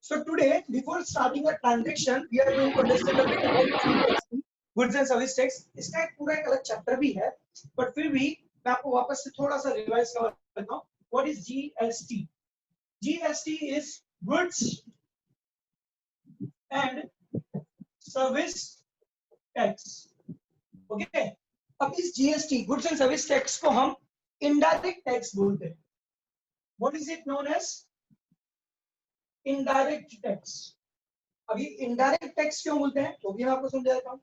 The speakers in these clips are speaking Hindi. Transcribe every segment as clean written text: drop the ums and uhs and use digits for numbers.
So today, before starting a transaction, we are going to understand a bit about GST, goods and service tax. इसका एक पूरा एक अलग चैप्टर भी है, but फिर भी मैं आपको वापस से थोड़ा सा रिवाइज करता हूँ. What is GST? GST is goods and service tax. Okay? अब इस GST, goods and service tax को हम indirect tax बोलते हैं. What is it known as? Indirect tax. अभी इनडायरेक्ट टैक्स क्यों बोलते हैं तो भी मैं आपको समझा देता हूं.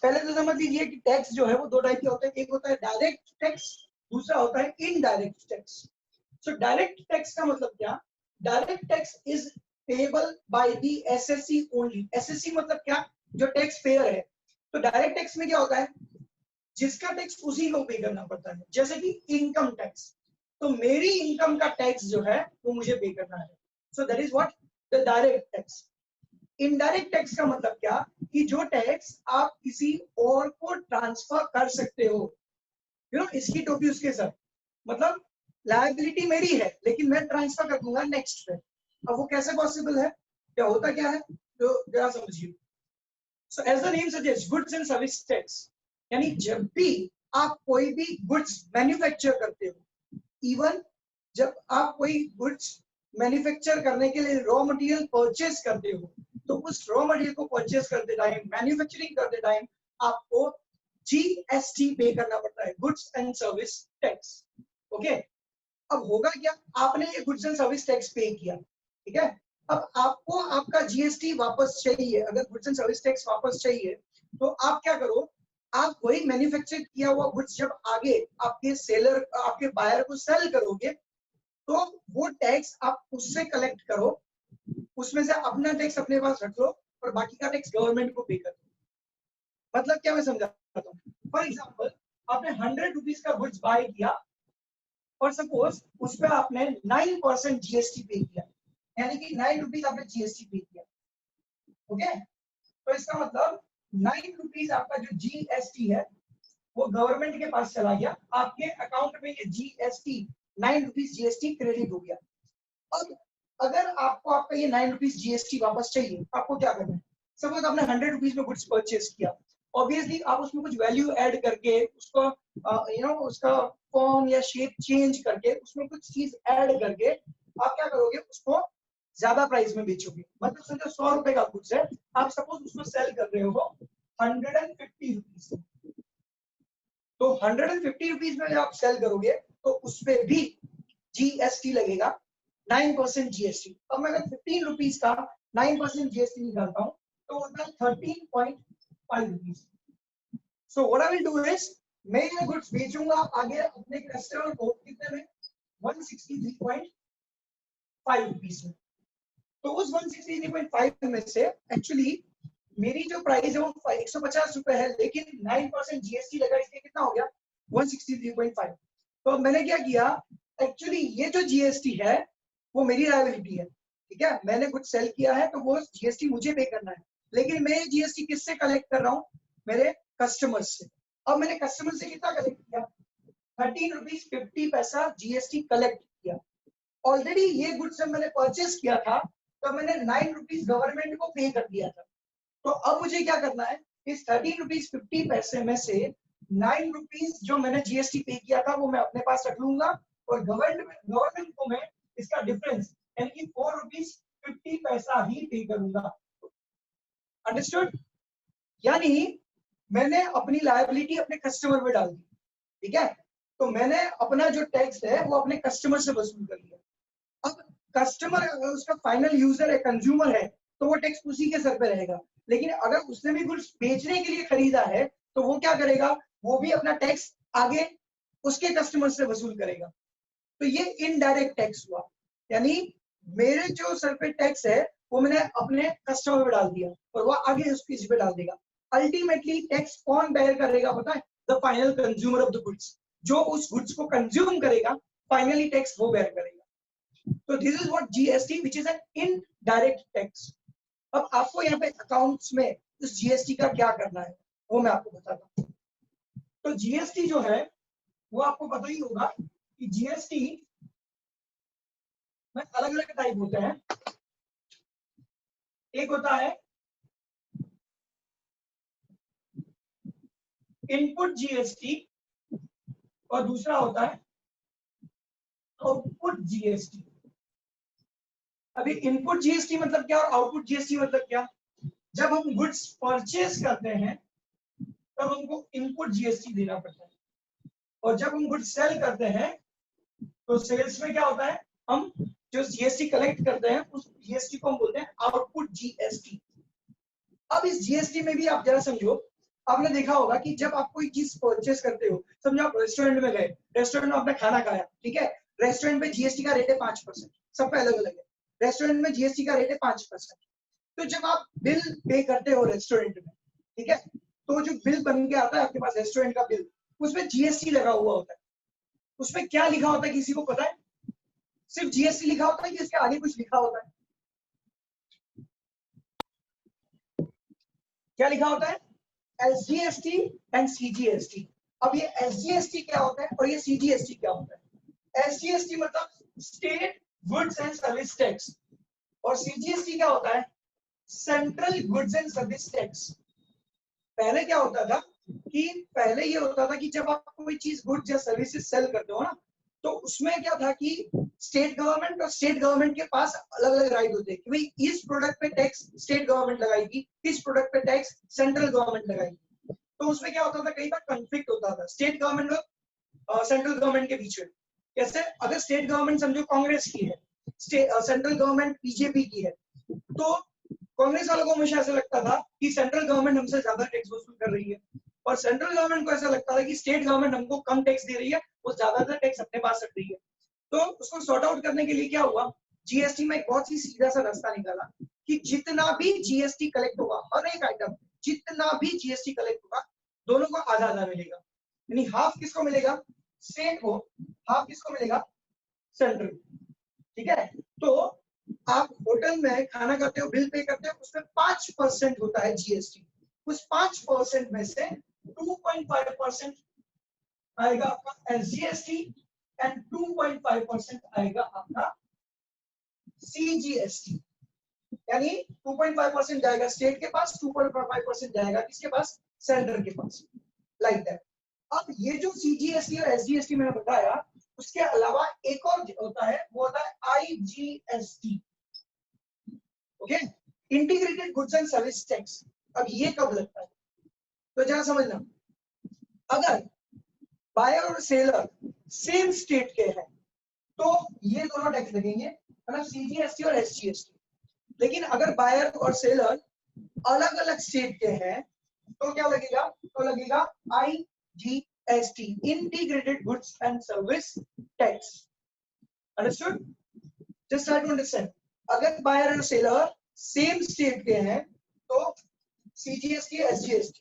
पहले तो समझ लीजिए कि टैक्स जो है वो दो टाइप के होते हैं. एक होता है डायरेक्ट टैक्स, दूसरा होता है indirect tax. So direct tax का मतलब क्या? Direct tax is payable by the assessee only. SSC मतलब क्या? जो टैक्स पेयर है. तो डायरेक्ट टैक्स में क्या होता है? जिसका टैक्स उसी को पे करना पड़ता है. जैसे कि इनकम टैक्स, तो मेरी इनकम का टैक्स जो है वो मुझे पे करना है. So that is what the direct tax. Indirect tax का मतलब क्या? कि जो टैक्स आप किसी और को ट्रांसफर कर सकते हो. इसकी टोपी उसके सर. मतलब लायबिलिटी मेरी है लेकिन मैं ट्रांसफर कर दूंगा नेक्स्ट पे. अब वो कैसे पॉसिबल है? क्या होता क्या है तो जरा समझिए. So as the name suggest, goods and service tax, यानी जब भी आप कोई भी गुड्स मैन्युफैक्चर करते हो, इवन जब आप कोई गुड्स मैन्युफैक्चर करने के लिए रॉ मटेरियल परचेस करते हो, तो उस रॉ मटेरियल को परचेस करते टाइम, मैन्युफैक्चरिंग करते टाइम आपको जीएसटी पे करना पड़ता है, goods and service tax. Okay. अब होगा क्या? आपने ये गुड्स एंड सर्विस टैक्स पे किया, ठीक है. अब आपको आपका जीएसटी वापस चाहिए. अगर गुड्स एंड सर्विस टैक्स वापस चाहिए तो आप क्या करो? आप वही मैन्युफैक्चर किया हुआ गुड्स जब आगे आपके सेलर, आपके बायर को सेल करोगे, तो वो टैक्स आप उससे कलेक्ट करो, उसमें से अपना टैक्स अपने पास रख लो और बाकी का टैक्स गवर्नमेंट को पे कर दो. मतलब क्या मैं समझाता हूँ. फॉर एग्जांपल, आपने 100 रुपीज का गुड्स बाय किया और सपोज उस पर आपने 9% जीएसटी पे किया, यानी कि 9 रुपीज आपने जीएसटी पे किया. ओके. तो इसका मतलब 9 रुपीज आपका जो जीएसटी है वो गवर्नमेंट के पास चला गया. आपके अकाउंट में ये जीएसटी 9 रुपीज जीएसटी क्रेडिट हो गया. अब अगर आपको आपका ये 9 रुपीज जीएसटी वापस चाहिए, आपको क्या करना है? सपोज आपने 100 रुपीज में गुड्स परचेस किया. ऑब्वियसली आप उसमें कुछ वैल्यू ऐड करके उसको उसका फॉर्म या शेप चेंज करके उसमें कुछ चीज ऐड करके आप क्या करोगे? उसको ज्यादा प्राइस में बेचोगे. मतलब समझो 100 रुपए का गुड्स है, आप सपोज उसको सेल कर रहे हो 150 रुपीज. तो 150 रुपीज में जब आप सेल करोगे तो उस पर भी जीएसटी लगेगा, 9% जीएसटी. अब मैं अगर 15 रुपीज का 9% जीएसटी निकालता हूं तो होता है 13.5 rupees. So what I will do is, मैं ये गुड्स बेचूंगा आगे अपने कस्टमर को कितने में? 163.5 रुपीज में. तो उस 163.5 में से एक्चुअली मेरी जो प्राइस है वो 150 रुपए है, लेकिन 9% जीएसटी लगा, इसलिए कितना हो गया? 163.5. तो अब मैंने क्या किया? एक्चुअली ये जो जीएसटी है वो मेरी लायबिलिटी है, ठीक है. मैंने कुछ सेल किया है तो वो जीएसटी मुझे पे करना है, लेकिन मैं जीएसटी किससे कलेक्ट कर रहा हूँ? मेरे कस्टमर्स से. अब मैंने कस्टमर से कितना कलेक्ट किया? 13 रुपीज 50 पैसा जीएसटी कलेक्ट किया. ऑलरेडी ये गुड्स जब मैंने परचेस किया था तो मैंने 9 रुपीज गवर्नमेंट को पे कर दिया था. तो अब मुझे क्या करना है? इस 13 रुपीज 50 पैसे में से 9 रुपीज जो मैंने जीएसटी पे किया था वो मैं अपने पास रख लूंगा और गवर्नमेंट को मैं इसका डिफरेंस यानी कि 4 रुपीज 50 पैसा ही पे करूंगा. अंडरस्टूड? यानी मैंने अपनी लायबिलिटी अपने कस्टमर में डाल दी, ठीक है. तो मैंने अपना जो टैक्स है वो अपने कस्टमर से वसूल कर लिया. अब कस्टमर अगर उसका फाइनल यूजर है, कंज्यूमर है, तो वो टैक्स उसी के सर पे रहेगा. लेकिन अगर उसने भी गुड्स बेचने के लिए खरीदा है तो वो क्या करेगा? वो भी अपना टैक्स आगे उसके कस्टमर से वसूल करेगा. तो ये इनडायरेक्ट टैक्स हुआ, यानी मेरे जो सर पे टैक्स है वो मैंने अपने कस्टमर पे डाल दिया और वो आगे उसकी पे डाल देगा. अल्टीमेटली टैक्स कौन बेयर करेगा पता है? The final consumer of the goods. जो उस गुड्स को कंज्यूम करेगा फाइनली टैक्स वो बेयर करेगा. तो this is what GST which is an indirect tax. अब आपको यहाँ पे अकाउंट्स में इस जीएसटी का क्या करना है वो मैं आपको बताता हूँ. तो जीएसटी जो है वो आपको पता ही होगा कि जीएसटी में अलग अलग टाइप होते हैं. एक होता है इनपुट जीएसटी और दूसरा होता है आउटपुट जीएसटी। अभी इनपुट जीएसटी मतलब क्या और आउटपुट जीएसटी मतलब क्या? जब हम गुड्स परचेज करते हैं तब हमको इनपुट जीएसटी देना पड़ता है, और जब हम गुड्स सेल करते हैं तो सेल्स में क्या होता है, हम जो जीएसटी कलेक्ट करते हैं उस जीएसटी को हम बोलते हैं आउटपुट जीएसटी। अब इस जीएसटी में भी आप जरा समझो, आपने देखा होगा कि जब आप कोई चीज परचेस करते हो, समझो आप रेस्टोरेंट में गए, रेस्टोरेंट में आपने खाना खाया, ठीक है, रेस्टोरेंट में जीएसटी का रेट है 5%, सब पे अलग अलग है, रेस्टोरेंट में जीएसटी का रेट है 5%। तो जब आप बिल पे करते हो रेस्टोरेंट में, ठीक है, तो जो बिल बन के आता है आपके पास रेस्टोरेंट का बिल, उसमें जीएसटी लगा हुआ होता है। उसमें क्या लिखा होता है किसी को पता है? सिर्फ जीएसटी लिखा होता है कि इसके आगे कुछ लिखा होता है? क्या लिखा होता है? SGST and CGST. अब ये एसजीएसटी क्या होता है और ये सीजीएसटी क्या होता है? एसजीएसटी मतलब state goods and service tax, और सीजीएसटी क्या होता है? Central goods and service tax. पहले क्या होता था कि पहले ये होता था कि जब आप कोई चीज गुड्स या सर्विसेज सेल करते हो ना, तो उसमें क्या था कि स्टेट गवर्नमेंट और स्टेट गवर्नमेंट के पास अलग अलग राइट होते हैं कि भाई इस प्रोडक्ट पे टैक्स स्टेट गवर्नमेंट लगाएगी, इस प्रोडक्ट पे टैक्स सेंट्रल गवर्नमेंट लगाएगी। तो उसमें क्या होता था, कई बार कंफ्लिक्ट होता था स्टेट गवर्नमेंट और सेंट्रल गवर्नमेंट के बीच में। कैसे? अगर स्टेट गवर्नमेंट समझो कांग्रेस की है, सेंट्रल गवर्नमेंट बीजेपी की है, तो कांग्रेस वालों को हमेशा ऐसा लगता था कि सेंट्रल गवर्नमेंट हमसे ज्यादा टैक्स वसूल कर रही है, और सेंट्रल गवर्नमेंट को ऐसा लगता था कि स्टेट गवर्नमेंट हमको कम टैक्स दे रही है, वो ज्यादातर टैक्स अपने पास रख रही है। तो उसको सॉर्ट आउट करने के लिए क्या हुआ, जीएसटी में एक बहुत ही सीधा सा रास्ता निकाला कि जितना भी जीएसटी कलेक्ट होगा, हर एक आइटम जितना भी जीएसटी कलेक्ट होगा, दोनों को आधा आधा मिलेगा। यानी हाफ किसको मिलेगा? स्टेट को, हाफ किसको मिलेगा? सेंट्रल। ठीक है, तो आप होटल में खाना खाते हो, बिल पे करते हो, उसमें 5% होता है जीएसटी। उस 5% में से 2.5% आएगा आपका एसजीएसटी एंड 2.5% आएगा आपका सीजीएसटी। यानी 2.5% जाएगा स्टेट के पास, 2.5% जाएगा किसके पास? सेंटर के पास। Like that. अब ये जो सीजीएसटी और एसजीएसटी मैंने बताया, उसके अलावा एक और होता है, वो होता है IGST. Okay, integrated goods and service tax. अब ये कब लगता है? तो जरा समझना, अगर बायर और सेलर सेम स्टेट के हैं तो ये दोनों टैक्स लगेंगे, मतलब सीजीएसटी और एसजीएसटी। लेकिन अगर बायर और सेलर अलग अलग स्टेट के हैं तो क्या लगेगा? तो लगेगा IGST, integrated goods and service tax. Understood? Just try to understand. अगर बायर और सेलर सेम स्टेट के हैं तो सीजीएसटी एसजीएसटी,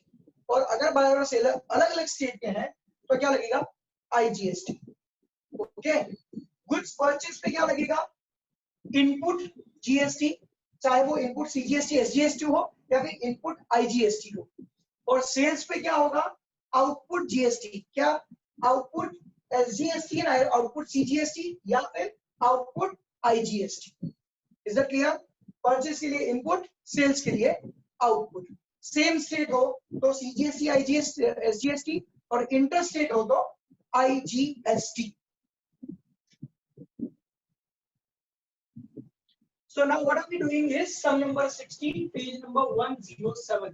और अगर बायर और सेलर अलग अलग स्टेट के हैं तो क्या लगेगा? आईजीएसटी। ओके, गुड्स परचेज पे क्या लगेगा? इनपुट जीएसटी, चाहे वो इनपुट सीजीएसटी एसजीएसटी हो या फिर इनपुट आईजीएसटी हो। और सेल्स पे क्या होगा? Output GST. क्या? Output SGST and output CGST, या फिर output IGST. Is that clear? Purchase के लिए इनपुट, सेल्स के लिए आउटपुट। सेम स्टेट हो तो सीजीएसटी आईजीएसटी एसजीएसटी, और इंटर स्टेट हो तो IGST. So now what are we doing is sum number 16, page number 107.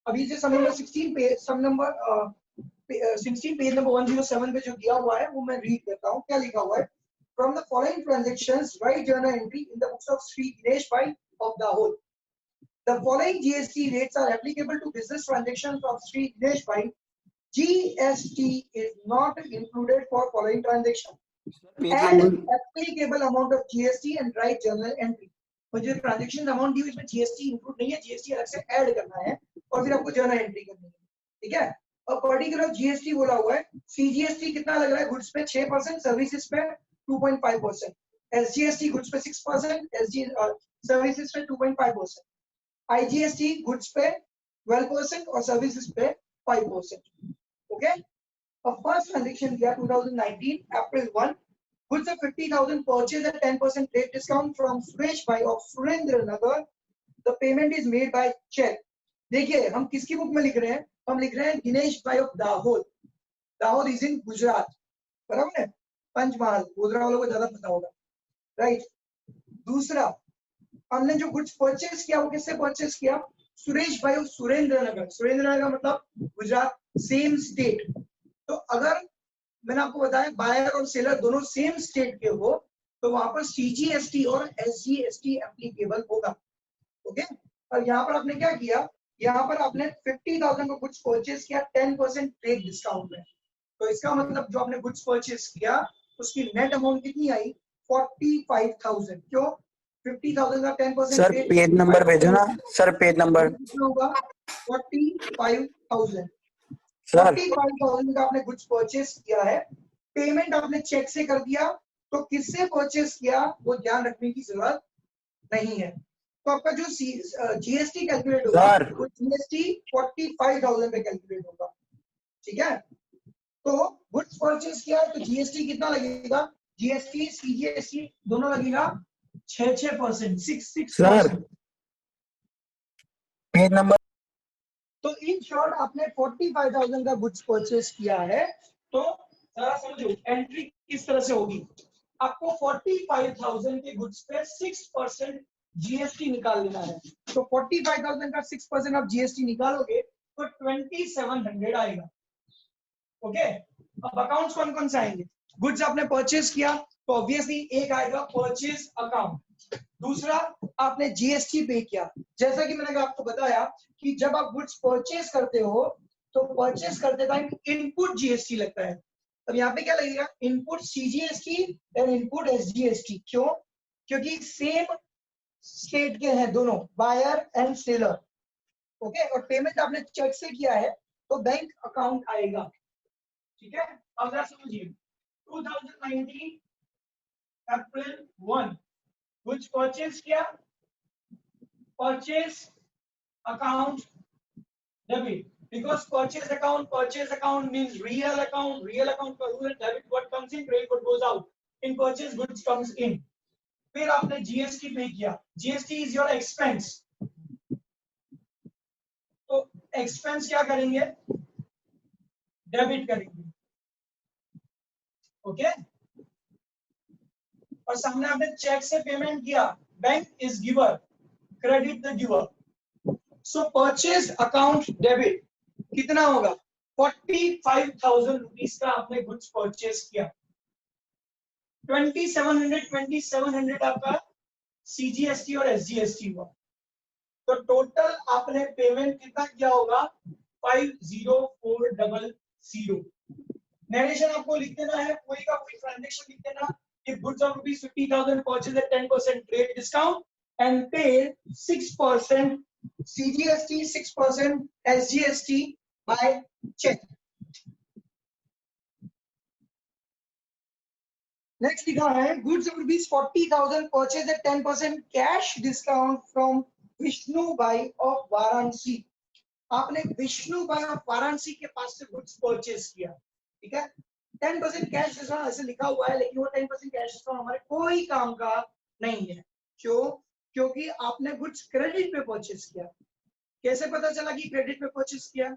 अभी से sum number 16 पे sum number 16 पेज नंबर 107 पे जो दिया हुआ है वो मैं रीड करता हूँ। क्या लिखा हुआ है? From the following transactions, write journal entry in the books of Sri Dinesh Bhai of Dahod. The following GST rates are applicable to business transactions of Sri Dinesh Bhai. GST is not included for following transaction. Add applicable amount of GST and write journal entry. मुझे ट्रांजैक्शन अमाउंट दी इसमें जीएसटी इंक्लूड नहीं है, जीएसटी अलग से ऐड करना है और फिर आपको जर्नल एंट्री करनी है। ठीक है, और पर्टिकुलर जीएसटी बोला हुआ है। सीजीएसटी कितना लग रहा है? गुड्स पे 6%, सर्विसेज पे 2.5%, एसजीएसटी गुड्स पे 6%, एसजी सर्विसेज पे 2.5%, आईजीएसटी गुड्स पे 12% और सर्विसेज पे 5%। ओके, फर्स्ट ट्रांजैक्शन दिया 2019 April 1, goods of 50,000 purchased at 10% rate discount from Suresh Bhai of Surendra Nagar the payment is made by cheque. देखिए हम किसकी बुक में लिख रहे हैं, हम लिख रहे हैं दिनेश भाई of Dahod. Dahod is in Gujarat, बराबर है, पंचमहाल, गोधरा वालों को ज्यादा पता होगा, राइट। दूसरा, हमने जो गुड्स परचेज किया वो किससे परचेज किया, सुरेश भाई ऑफ सुरेंद्र नगर। सुरेंद्र नगर मतलब गुजरात, सेम स्टेट। तो अगर मैंने आपको बताया बायर और सेलर दोनों सेम स्टेट के हो तो वहां पर सीजीएसटी और एसजीएसटी एप्लीकेबल होगा, ओके। और यहाँ पर आपने क्या किया, यहाँ पर आपने 50,000 को गुड्स परचेज किया 10% ट्रेड डिस्काउंट में। तो इसका मतलब जो आपने गुड्स परचेज किया उसकी नेट अमाउंट कितनी आई, 45,000। क्यों, 50,000 का 10% सर पेज नंबर भेजो ना सर, पेज नंबर कितना होगा, 45,000। सर 45,000 का आपने गुड्स परचेज किया है, पेमेंट आपने चेक से कर दिया, तो किससे परचेज किया वो ध्यान रखने की जरूरत नहीं है। तो आपका जो जीएसटी कैलकुलेट होगा वो जीएसटी 45,000 पे कैलकुलेट होगा, ठीक है। तो गुड्स परचेज किया तो जीएसटी कितना लगेगा, जीएसटी सीजीएसटी दोनों लगेगा 6%, 6%। Page number. तो इन शॉर्ट आपने 45,000 का गुड्स परचेज किया है, तो जरा समझो एंट्री किस तरह से होगी। आपको 45,000 के गुड्स पे 6% जीएसटी निकाल लेना है। तो 45,000 का 6% आप जीएसटी निकालोगे तो 2700 आएगा, ओके। अब अकाउंट्स कौन कौन से आएंगे, गुड्स आपने परचेज किया तो ऑब्वियसली एक आएगा परचेज अकाउंट, दूसरा आपने जीएसटी पे किया। जैसा कि मैंने आपको बताया कि जब आप गुड्स परचेज करते हो तो परचेज करते टाइम इनपुट जीएसटी लगता है। अब यहाँ पे क्या लगेगा, input CGST and input SGST. क्यों, क्योंकि सेम स्टेट के हैं दोनों, बायर एंड सेलर, ओके। और पेमेंट आपने चेक से किया है तो बैंक अकाउंट आएगा, ठीक है। अब जरा समझिए 2019 अप्रैल 1 कुछ परचेज किया, purchase account debit, because purchase account means real account का rule है, debit what comes in, credit what goes out, in purchase goods comes in। फिर आपने जीएसटी पे किया, जीएसटी इज योर एक्सपेंस, तो एक्सपेंस क्या करेंगे, डेबिट करेंगे, ओके। और सामने आपने चेक से पेमेंट किया, bank is giver, credit the giver. So purchase account debit कितना होगा, 45,000 रुपीज का आपने गुड्स परचेज किया, 2700 आपका सीजीएसटी और एसजीएसटी हुआ। तो टोटल आपने पेमेंट कितना किया होगा, 50400। नरेशन आपको लिख देना है, कोई का कोई ट्रांजैक्शन लिख देना कि goods of rupees 50,000 purchase at 10% trade discount and pay 6% CGST, 6% SGST by check। Next लिखा है goods of rupees 40,000 purchase at 10% cash discount from Vishnu bhai of Varanasi. आपने विष्णु भाई ऑफ वाराणसी के पास से गुड्स परचेज किया, ठीक है। 10% कैश डिस्काउंट ऐसे लिखा हुआ है, लेकिन वो 10% कैश डिस्काउंट हमारे कोई काम का नहीं है। क्यों, क्योंकि आपने गुड्स क्रेडिट पे परचेज किया। कैसे पता चला कि क्रेडिट पे परचेज किया,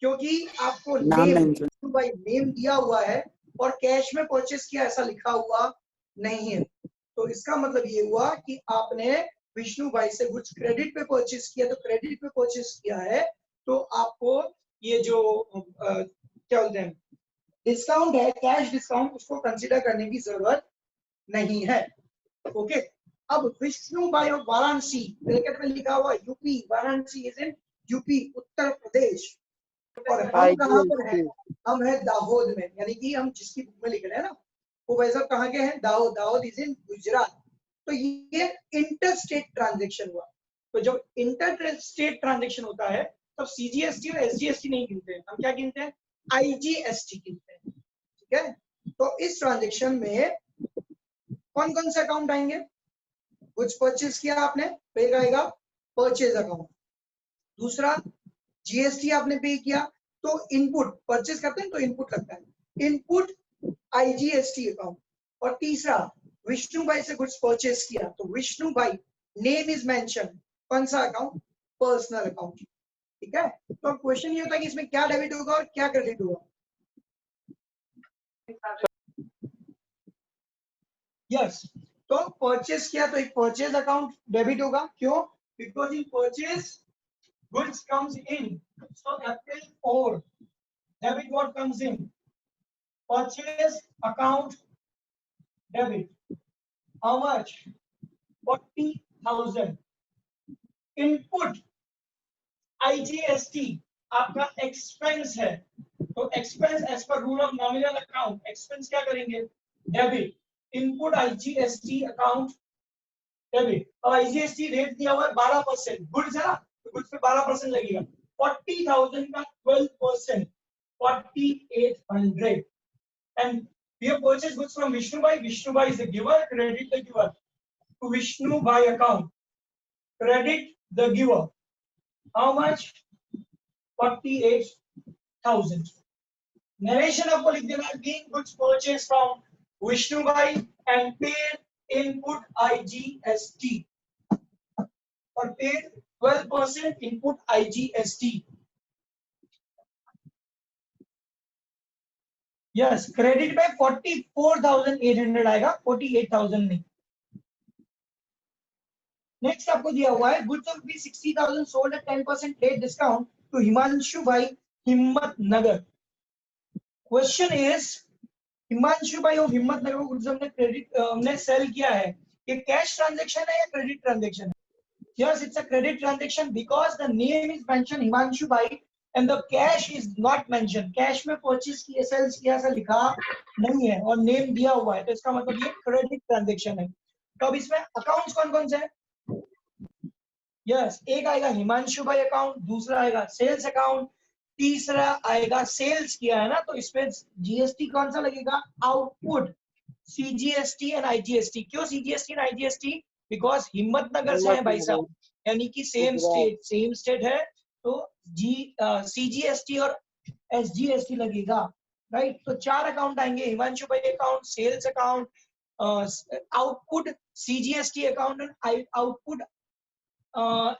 क्योंकि आपको नेम भाई नेम दिया हुआ है और कैश में परचेज किया ऐसा लिखा हुआ नहीं है। तो इसका मतलब ये हुआ कि आपने विष्णु भाई से गुड्स क्रेडिट पे परचेज किया, तो क्रेडिट पे परचेज किया है तो आपको ये जो क्या बोलते हैं डिस्काउंट है, कैश डिस्काउंट, उसको कंसीडर करने की जरूरत नहीं है, ओके। अब विष्णु भाई ऑफ वाराणसी ब्रैकेट में लिखा हुआ UP, Varanasi is in UP, Uttar Pradesh. और हम कहाँ पर हैं, हम है दाहोद में, यानी कि हम जिसकी बुक में लिख रहे हैं ना वो भाई साहब कहाँ के हैं, दाहोद। Dahod is in Gujarat. तो ये इंटर स्टेट ट्रांजेक्शन हुआ। तो जब इंटर स्टेट ट्रांजेक्शन होता है तब सीजीएसटी और एसजीएसटी नहीं गिनते हैं, हम क्या गिनते हैं, आईजीएसटी गिनते हैं, ठीक है। तो इस ट्रांजेक्शन में कौन कौन से अकाउंट आएंगे, कुछ परचेज किया आपने, पे आएगा परचेज अकाउंट। दूसरा जीएसटी आपने पे किया तो इनपुट, परचेज करते हैं तो इनपुट लगता है, इनपुट आईजीएसटी अकाउंट। और तीसरा विष्णु भाई से गुड्स परचेज किया तो विष्णु भाई नेम इज मेंशन कौन सा अकाउंट? Personal account. ठीक है, तो अब क्वेश्चन ये होता है कि इसमें क्या डेबिट होगा और क्या क्रेडिट होगा। यस, तो परचेज किया तो एक परचेज अकाउंट डेबिट होगा। क्यों? Because in purchase goods comes in, so April 4 debit what comes in, purchase account debit. How much? 40,000. Input IGST आपका एक्सपेंस है, तो expense as per rule of nominal account expense क्या करेंगे? Debit. Input IGST account debit. अब IGST रेट दिया हुआ है 12%, गुड्स है ना, तो गुड्स पे 12% लगेगा। 40,000 का 12%, 4800. And we have purchased goods from Vishnu Bhai. Vishnu Bhai is the giver. Credit the giver to Vishnu Bhai account. Credit the giver. How much? 48,000. Narration आपको लिख देना है, being goods purchased from Vishnu Bhai and paid input IGST or paid 12% input IGST. Yes, credit पे 44,800 आएगा, 48,000 नहीं। नेक्स्ट आपको दिया हुआ है goods of 60,000 sold at 10% trade discount to Himanshu bhai हिम्मत नगर। क्वेश्चन इज हिमांशु भाई ऑफ हिम्मत नगर को गुड्स हमने सेल किया है, ये कैश ट्रांजैक्शन है या क्रेडिट ट्रांजैक्शन है? Yes, it's a credit transaction because the name is mention Himanshu bhai and the cash is not mention. Cash में परचेज किया सेल्स किया ऐसा लिखा नहीं है और नेम दिया हुआ है, तो इसका मतलब ये क्रेडिट ट्रांजैक्शन है। तो अब इसमें अकाउंट्स कौन कौन से हैं? यस, एक आएगा हिमांशु भाई अकाउंट, दूसरा आएगा सेल्स अकाउंट, तीसरा आएगा सेल्स किया है ना, तो इसमें जीएसटी कौन सा लगेगा? Output, CGST and IGST. क्यों सीजीएसटी एंड आईजीएसटी? बिकॉज हिम्मत नगर से है भाई साहब, यानी कि सेम स्टेट है, तो सीजीएसटी और एसजीएसटी लगेगा, राइट। तो चार अकाउंट आएंगे, Himanshu bhai account, sales account, output CGST account and output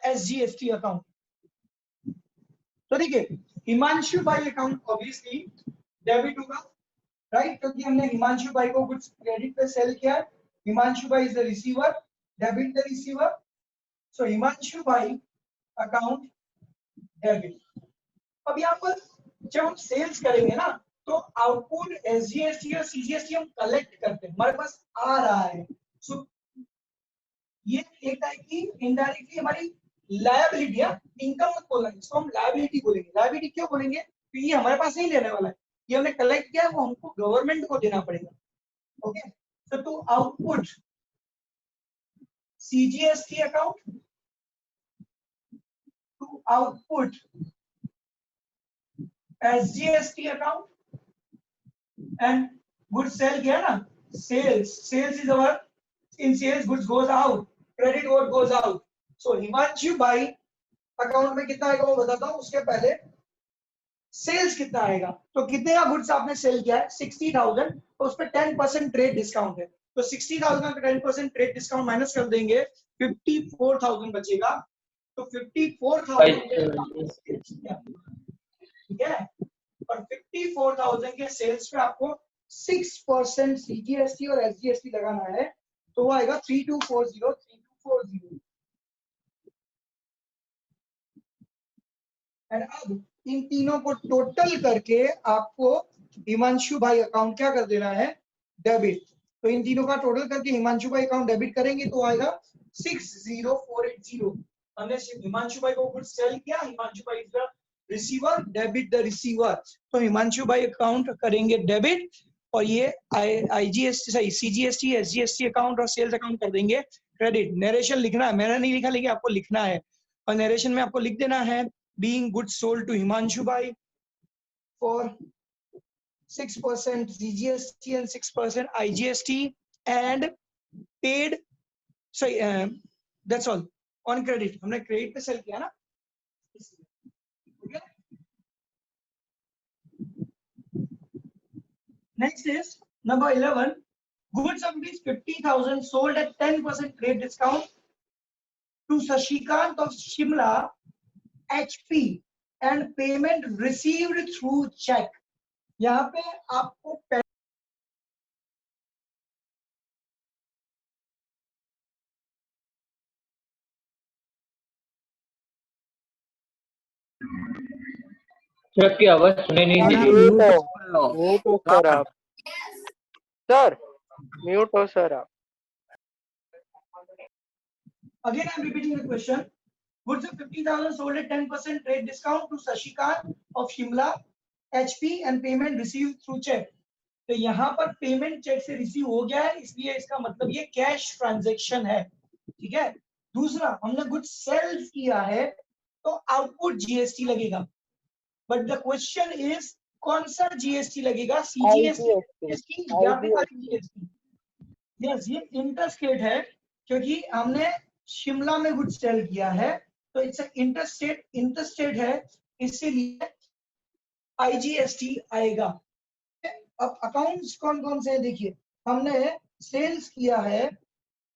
SGST account. तो देखिए Himanshu bhai account obviously debit होगा, राइट, क्योंकि हमने हिमांशु भाई को कुछ क्रेडिट पे सेल किया है। Himanshu bhai is the receiver, debit the receiver, so Himanshu bhai account debit. अब यहाँ पर जब हम सेल्स करेंगे ना, तो आउटपुट एसजीएसटी और सीजीएसटी हम कलेक्ट करते हैं, हमारे पास आ रहा है, सो ये एक है कि इनडायरेक्टली हमारी लायबिलिटी है, इनकम मत बोलना, इसको हम लायबिलिटी बोलेंगे। लायबिलिटी क्यों बोलेंगे? क्योंकि ये हमारे पास नहीं लेने वाला है, ये हमने कलेक्ट किया है, वो हमको गवर्नमेंट को देना पड़ेगा। Okay, so to output CGST account, to output SGST account and goods sale किया ना, sales is our, in sales goods goes out, credit what goes out. So Himanshu bhai account में कितना आएगा वो बताता हूँ, उसके पहले सेल्स कितना आएगा। तो कितने का गुड्स आपने सेल किया है? 60,000, तो उस पर 10% ट्रेड डिस्काउंट है, तो 60,000 का 10% ट्रेड डिस्काउंट माइनस कर देंगे, 54,000 बचेगा। तो 54,000 ठीक है, और 54,000 के सेल्स पे आपको 6% सीजीएसटी और एसजीएसटी लगाना है, तो वो आएगा 3240। एंड अब इन तीनों को टोटल करके आपको हिमांशु भाई अकाउंट क्या कर देना है? डेबिट। तो इन तीनों का टोटल करके हिमांशु भाई अकाउंट डेबिट करेंगे तो आएगा 60480। हमने हिमांशु भाई को कुछ सेल किया, Himanshu bhai is the receiver, debit the receiver, तो हिमांशु भाई अकाउंट करेंगे डेबिट, और ये आईजीएसटी सही सीजीएसटी एसजीएसटी अकाउंट और सेल्स अकाउंट कर देंगे क्रेडिट। नरेशन लिखना है, मैंने नहीं लिखा, लेकिन आपको लिखना है, और नरेशन में आपको लिख देना है being goods sold to Himanshu bhai for 6% CGST and 6% IGST and paid, sorry, that's all on credit। हमने क्रेडिट पे सेल किया ना। Next is number 11. Goods of rupees 50,000 sold at 10% trade discount to Sashikant of Shimla HP and payment received through check. यहाँ पे आपको सर की आवाज सुने नहीं दे रही। म्यूट हो सर आप। सर म्यूट हो सर आप। Again, I'm repeating the question. Goods of 50,000 sold at 10% rate discount to Sashikant of Shimla HP and payment received through check. तो यहाँ पर पेमेंट चेक से रिसीव हो गया है, इसलिए इसका मतलब ये कैश ट्रांजैक्शन है, ठीक है। दूसरा, हमने गुड्स सेल किया है तो आउटपुट जीएसटी लगेगा, बट द क्वेश्चन इज कौन सा जीएसटी लगेगा, सीजीएसटी या फिर आईजीएसटी। यस, ये इंटरस्टेट है क्योंकि हमने शिमला में गुड्स सेल किया है तो इट्स इंटरस्टेट है, इसीलिए आईजीएसटी आएगा। अब अकाउंट्स कौन कौन से हैं देखिए, हमने सेल्स किया है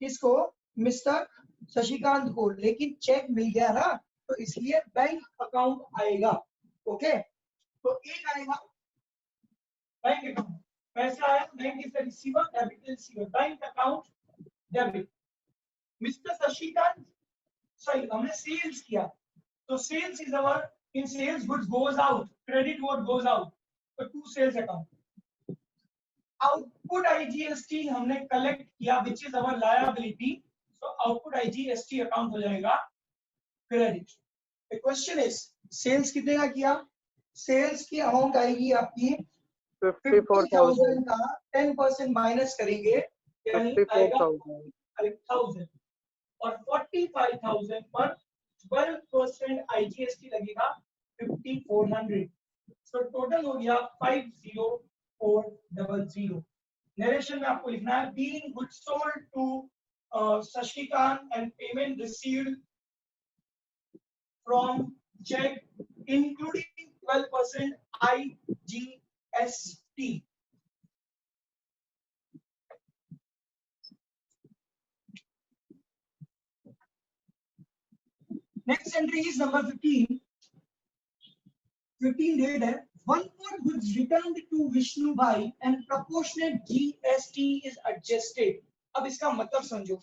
किसको, मिस्टर शशिकांत को, लेकिन चेक मिल गया ना तो इसलिए बैंक अकाउंट आएगा। ओके, तो एक आएगा बैंक अकाउंट, पैसा आया, bank is the receiver, debit receiver, bank account debit. Mister Shashikant, sorry हमने सेल्स किया तो sales is our, in sales goods goes out, credit what goes out, तो to sales account. Output IGST हमने कलेक्ट किया which is our liability, so output IGST account हो जाएगा credit. The question is sales कितने का किया, सेल्स की अमाउंट आएगी आपकी 54,000 का 10% माइनस करेंगे यानी आएगा 1000 और 45,000 पर 12% आईजीएसटी लगेगा 5400, सो टोटल हो गया 50400। नरेशन में आपको लिखना है being goods sold to Sashikant and payment received from check including 12% IGST. Next entry is number 15. 15 date है, 1/4 goods returned to Vishnu Bhai and proportionate GST is adjusted. अब इसका मतलब समझो,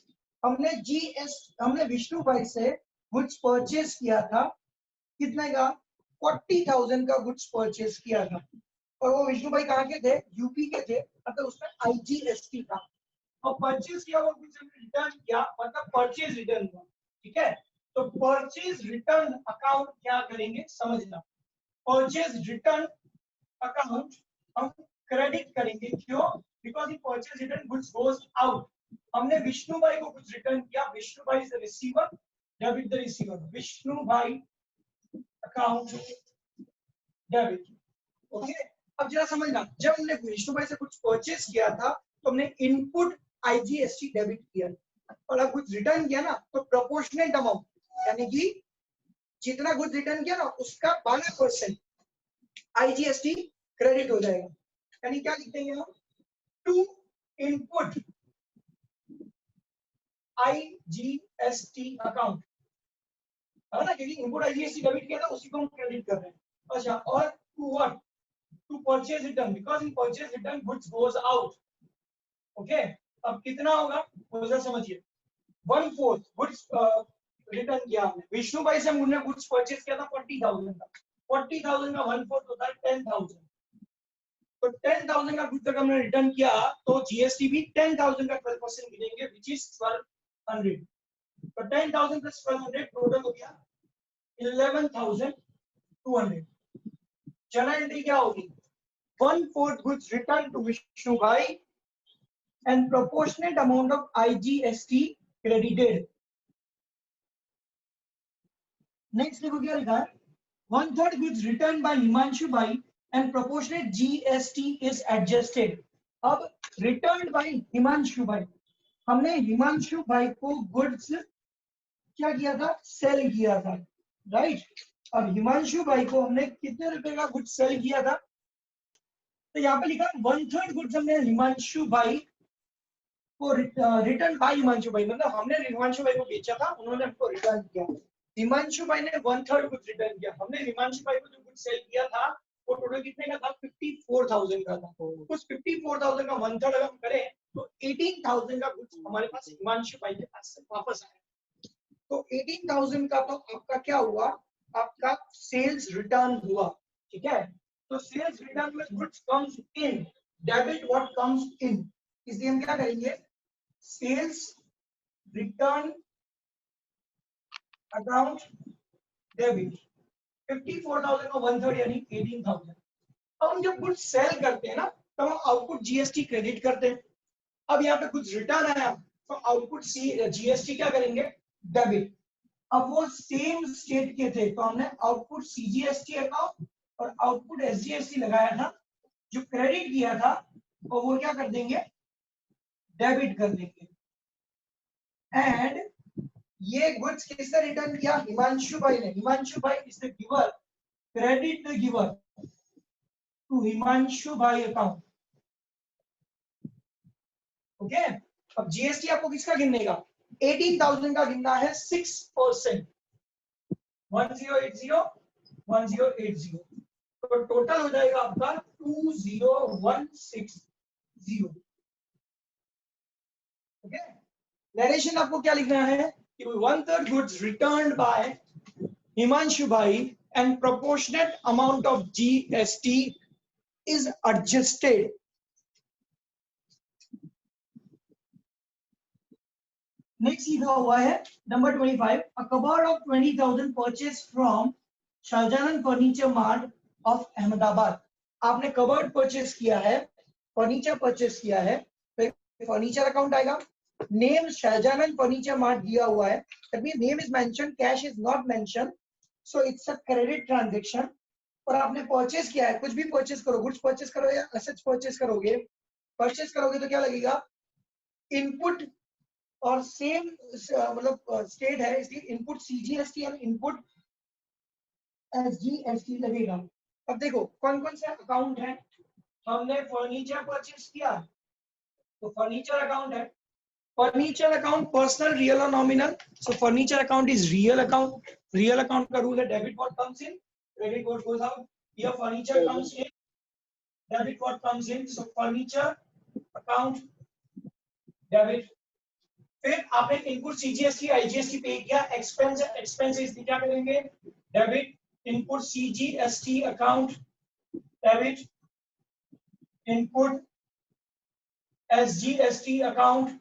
हमने विष्णु भाई से गुड्स परचेज किया था, कितने का, 40,000 का गुड्स परचेज किया था, और वो विष्णु भाई कहाँ के थे, यूपी के थे, मतलब उसमें आईजीएसटी था, और परचेज किया वो गुड्स हमने रिटर्न किया, मतलब परचेज रिटर्न हुआ, ठीक है। तो परचेज रिटर्न अकाउंट क्या करेंगे समझना, परचेज रिटर्न अकाउंट हम क्रेडिट करेंगे, क्यों, because in purchase return goods goes out. हमने विष्णु भाई को कुछ रिटर्न किया, विष्णु भाई is the receiver, debit the receiver, Vishnu भाई अकाउंट डेबिट। ओके, अब जरा समझना, जब हमने विष्णु भाई से कुछ परचेज किया था तो हमने इनपुट आईजीएसटी डेबिट किया, और अब कुछ रिटर्न किया ना तो प्रोपोर्शनेट अमाउंट, यानी कि जितना गुड्स रिटर्न किया ना उसका 12% आईजीएसटी क्रेडिट हो जाएगा। यानी क्या लिखेंगे हम, टू इनपुट आईजीएसटी अकाउंट, है ना, क्योंकि इनपुट आईजीएसटी डेबिट किया था उसी को हम क्रेडिट कर रहे हैं। अच्छा, और to what, to purchase return, because in purchase return goods goes out. Okay, अब कितना होगा वो जरा समझिए, 1/4 गुड्स रिटर्न किया हमने, विष्णु भाई से हमने गुड्स परचेज किया था 40,000 का, 40,000 का 1/4 होता है 10,000, तो 10,000 का गुड्स अगर हमने रिटर्न किया तो जीएसटी भी 10,000 का 12% गिनेंगे विच इज 1200, तो 10,000 प्लस 1200 टोटल हो गया 11,200। चला एंट्री क्या होगी, 1/4 गुड्स रिटर्न टू विष्णु भाई and proportionate amount of IGST credited. Next देखो क्या लिखा है, 1/3 goods returned by Himanshu Bhai and proportionate GST is adjusted. अब returned by Himanshu Bhai, हमने हिमांशु भाई को गुड्स क्या किया था, सेल किया था, राइट। अब हिमांशु भाई को हमने कितने रुपए का गुड्स सेल किया था, तो यहाँ पे लिखा 1/3 गुड्स हमने हिमांशु भाई को रिटर्न बाय हिमांशु भाई, मतलब हमने हिमांशु भाई को बेचा था, उन्होंने हमको रिटर्न किया। हिमांशु भाई ने 1/3 कुछ रिटर्न किया, हमने हिमांशु भाई को जो कुछ सेल किया था वो टोटल कितने का था, 54,000 का था। उस 54,000 का 1/3 अगर हम करें तो 18,000 का कुछ हमारे पास हिमांशु भाई के पास से वापस आया। तो 18,000 का तो आपका क्या हुआ, आपका सेल्स रिटर्न हुआ, ठीक है। तो सेल्स रिटर्न में goods comes in, debit what comes इन, इसलिए हम क्या करेंगे, सेल्स रिटर्न अकाउंट डेबिट 54,000 का 1/3 यानी 18,000। अब हम जब गुड्स सेल करते हैं ना तो हम आउटपुट जीएसटी क्रेडिट करते हैं। अब यहाँ पे कुछ रिटर्न आया तो आउटपुट जीएसटी क्या करेंगे, डेबिट। अब वो सेम स्टेट के थे तो हमने आउटपुट सीजीएसटी अकाउंट और आउटपुट एसजीएसटी लगाया था, जो क्रेडिट किया था और वो क्या कर देंगे, डेबिट कर देंगे। एंड ये गुड्स किसने रिटर्न किया, हिमांशु भाई ने। Himanshu bhai is the giver, credit the giver to Himanshu bhai account. Okay, अब जीएसटी आपको किसका गिनने का, 18,000 का गिनना है 6%, 1080 1080, तो टोटल हो जाएगा आपका 20160। ओके, नरेशन आपको क्या लिखना है कि 1/3 goods returned bye Himanshu bhai and proportionate amount of GST is adjusted. Next लिखा हुआ है number 25, a cupboard of 20,000 purchase from Shah Jahan Furniture mart of Ahmedabad. आपने कबर्ड परचेज किया है, फर्नीचर परचेज किया है, तो फर्नीचर अकाउंट आएगा, नेम शाहजहान फर्नीचर मार्ट दिया हुआ है, that means name is mentioned, cash is not mentioned, so it's a credit transaction. और आपने परचेज किया है, कुछ भी परचेज करो, गुड्स परचेज करो या एसेट्स परचेज करोगे, परचेज करोगे तो क्या लगेगा, इनपुट और सेम मतलब स्टेट है इसलिए इनपुट सीजीएसटी और इनपुट एसजीएसटी लगेगा। अब देखो कौन कौन से अकाउंट है, हमने फर्नीचर परचेज किया तो फर्नीचर अकाउंट है, फर्नीचर अकाउंट पर्सनल रियल और nominal, so furniture account is real account. Real account का रूल है debit what comes in, credit what goes out, here furniture comes in, debit what comes in, so furniture account debit. फिर आपने इनपुट सीजीएसटी आईजीएसटी पे किया, एक्सपेंस एक्सपेंसेस क्या करेंगे, debit, input CGST account debit, input SGST account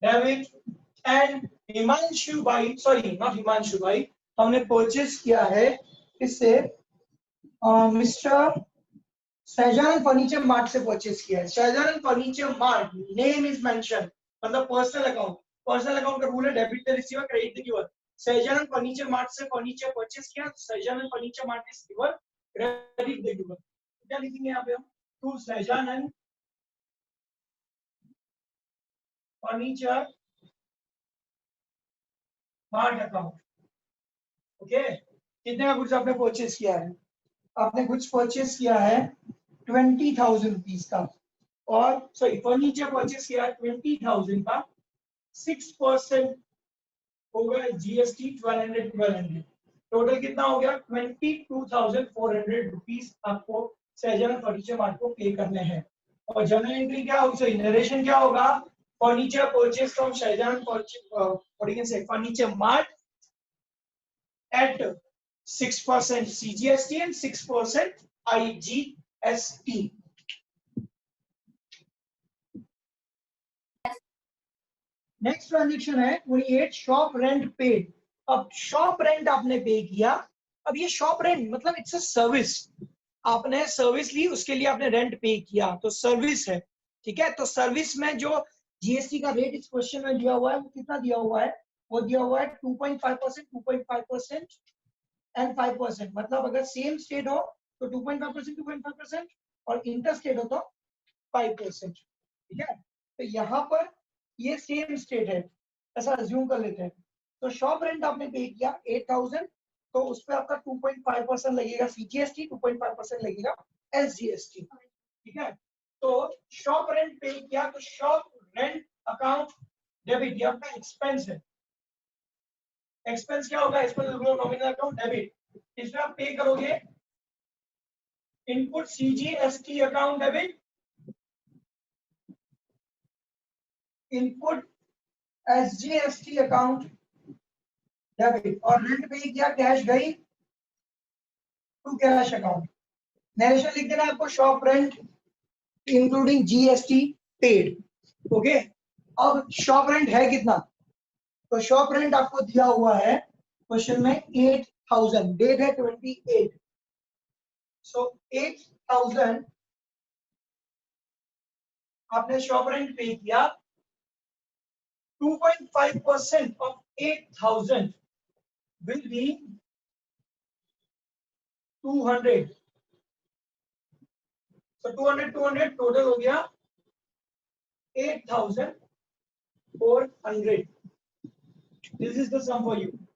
debit. And Himanshu भाई, सॉरी नॉट हिमांशु भाई, हमने परचेज किया है इससे मिस्टर शाहजहान फर्नीचर मार्ट से परचेज किया है। Shahjahan Furniture Mart name is mention, मतलब पर्सनल अकाउंट, पर्सनल अकाउंट का रूल है debit the receiver credit the giver. Shahjahan Furniture Mart से फर्नीचर परचेज किया, Shahjahan Furniture Mart is giver, credit the giver. क्या लिखेंगे यहाँ पे हम, to Shahjahan Furniture Mart account. Okay, कितने का गुड्स आपने परचेज किया है, आपने कुछ परचेज किया है 20,000 रुपीज का, और सॉरी फर्नीचर परचेज किया है 20,000 का, 6% होगा जीएसटी 1200, टोटल कितना हो गया 22,400 रुपीज आपको शाहजहान फर्नीचर मार्ट को पे करने हैं। और जर्नल एंट्री क्या होगी, सॉरी नरेशन क्या होगा, furniture purchase from Shah Jahan Furniture mart at 6% CGST and 6% IGST. Next transaction है 28, शॉप रेंट पेड। अब शॉप रेंट आपने पे किया, अब ये शॉप रेंट मतलब इट्स अ सर्विस, आपने सर्विस ली उसके लिए आपने रेंट पे किया तो सर्विस है, ठीक है। तो सर्विस में जो जीएसटी का रेट इस क्वेश्चन में दिया हुआ है वो कितना दिया हुआ है, वो दिया हुआ है 2.5%, 2.5% एंड 5%, मतलब अगर सेम स्टेट हो तो 2.5%, 2.5% और इंटर स्टेट हो तो 5%, ठीक है। तो यहाँ पर ये सेम स्टेट है ऐसा अज्यूम कर लेते हैं। तो शॉप रेंट आपने पे किया 8,000, तो उस पर आपका 2.5% लगेगा सीजीएसटी, 2.5% लगेगा एसजीएसटी, ठीक है। तो शॉप रेंट पे किया तो शॉप रेंट अकाउंट डेबिट, ये आपका एक्सपेंस है। एक्सपेंस क्या होगा? एक्सपेंस नॉमिनल अकाउंट डेबिट, इसमें आप पे करोगे input CGST account debit, input SGST account debit, और रेंट पे किया कैश गई टू कैश अकाउंट। नरेशन लिख देना आपको, shop rent including GST paid. Okay, अब शॉप रेंट है कितना? तो शॉप रेंट आपको दिया हुआ है क्वेश्चन में 8000, डेट है 28। सो 8000 आपने शॉप रेंट पे किया, 2.5% of 8000 will be 200। So 200 total हो गया 8400। This is the sum for you.